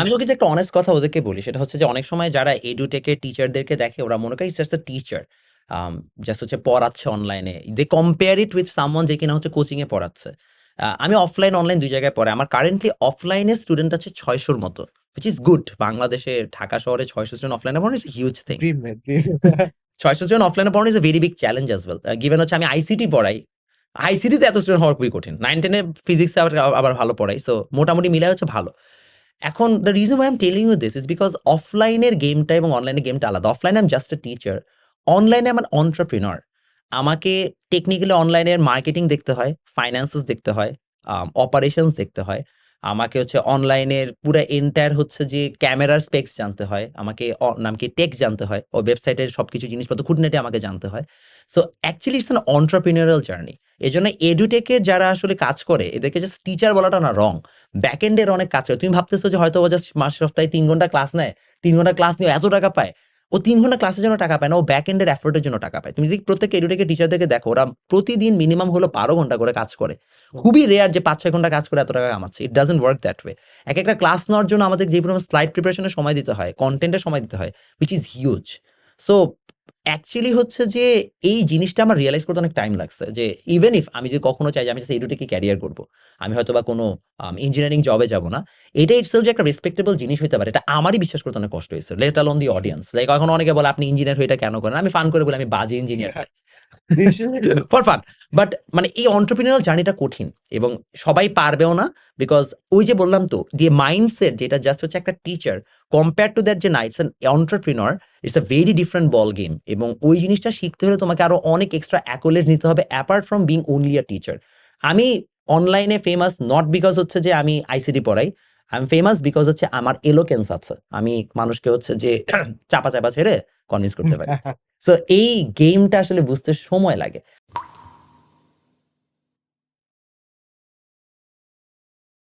আমি তোকে যে একটা অনেস্ট কথা ওদেরকে বলি, সেটা হচ্ছে যে অনেক সময় যারা এডুটেকের টিচারদেরকে দেখে ওরা মনে করে জাস্ট টিচার, জাস্ট হচ্ছে পড়াচ্ছে অনলাইনে, দে কম্পেয়ার ইট উইথ সামওয়ান যে কিনা হচ্ছে কোচিং এ পড়াচ্ছে। আমি অফলাইন অনলাইন দুই জায়গায় পড়ে, আমার কারেন্টলি অফলাইনে স্টুডেন্ট আছে 600-র মতো, which is good। বাংলাদেশে ঢাকা শহরে 600 স্টুডেন্ট অফলাইনে পড়ানো is huge thing. Dream man, dream. 600 student অফলাইনে পড়ানো is a very big challenge as well, given হচ্ছে আমি আইসিটি পড়াই। আইসিটিতে এত স্টুডেন্ট হওয়া খুবই কঠিন, 9-10-এ ফিজিক্স আবার ভালো পড়াই, সো মোটামুটি মিলাই হচ্ছে ভালো। এখন the reason why am telling you this is because অফলাইনের গেমটা এবং অনলাইনের গেমটা আলাদা। অফলাইনে আম জাস্ট এ টিচার, অনলাইনে আমার অন্টারপ্রিনর। আমাকে টেকনিক্যালি অনলাইনের মার্কেটিং দেখতে হয়, ফাইন্যান্সেস দেখতে হয়, অপারেশনস দেখতে হয়। আমাকে হচ্ছে অনলাইনের পুরা এন্টায়ার হচ্ছে যে ক্যামেরার স্পেকস জানতে হয়, আমাকে নাম কি টেক জানতে হয়, ও ওয়েবসাইটের সবকিছু জিনিসপত্র খুঁটিনাটি আমাকে জানতে হয়। So actually it's an entrepreneurial journey. এজন্য এডুটেকের যারা আসলে কাজ করে এদেরকে জাস্ট টিচার বলাটা না, রং। ব্যাক এন্ডের অনেক কাজ করে। তুমি ভাবতেছো যে হয়তো ও জাস্ট সপ্তাহে ৩ ঘন্টা ক্লাস নেয়, ৩ ঘন্টা ক্লাস নিয়ে এত টাকা পায়। ও ৩ ঘন্টা ক্লাসের জন্য টাকা পায় না, ও ব্যাক এন্ডের এফোর্টের জন্য টাকা পায়। তুমি যদি প্রত্যেক এডুটেকের টিচারদেরকে দেখো, ওরা প্রতিদিন মিনিমাম হলো ১২ ঘন্টা করে কাজ করে। খুবই রেয়ার যে ৫-৬ ঘন্টা কাজ করে এত টাকা কামাচ্ছে। It doesn't work that way. একেকটা ক্লাস নেওয়ার জন্য আমাদের যে পরিমাণ স্লাইড প্রিপারেশনের সময় দিতে হয়, কনটেন্টের সময় দিতে হয়, which is huge. So actually হচ্ছে যে এই জিনিসটা আমার রিয়ালাইজ করতে অনেক টাইম লাগছে যে ইভেন ইফ আমি যদি কখনো চাই যে আমি জাস্ট এডুটেকে ক্যারিয়ার করব, আমি হয়তোবা কোনো ইঞ্জিনিয়ারিং জবে যাব না, এটা ইটসেলফ যে একটা রেসপেক্টেবল জিনিস হইতে পারে, এটা আমারই বিশ্বাস করতে অনেক কষ্ট হয়েছে, লেট অ্যালোন দি অডিয়েন্স। লাইক এখন অনেকে বলে আপনি ইঞ্জিনিয়ার হয়ে এটা কেন করেন, আমি ফান করে বলি আমি বাজে ইঞ্জিনিয়ার চাই দিন শেষে ফর ফান। বাট মানে এই অন্টারপ্রিনিউরাল জার্নিটা কঠিন এবং সবাই পারবেও না। বিকজ ওই যে বললাম তো, যে মাইন্ডসেট যেটা জাস্ট হচ্ছে একটা টিচার, কম্পেয়ার টু দ্যাট যে না it's an entrepreneur, it's a very different ball game. এবং ওই জিনিসটা শিখতে হলে তোমাকে আরো অনেক এক্সট্রা অ্যাকোলেজ নিতে হবে apart from being only a teacher. আমি অনলাইনে ফেমাস নট বিকজ হচ্ছে যে আমি আইসিটি পড়াই, আমি ফেমাস বিকজ হচ্ছে আমার এলোকেন্স আছে, আমি মানুষকে হচ্ছে যে চাপা চাপা ছেড়ে কনভিন্স করতে পারি। সো এই গেমটা আসলে বুঝতে সময় লাগে।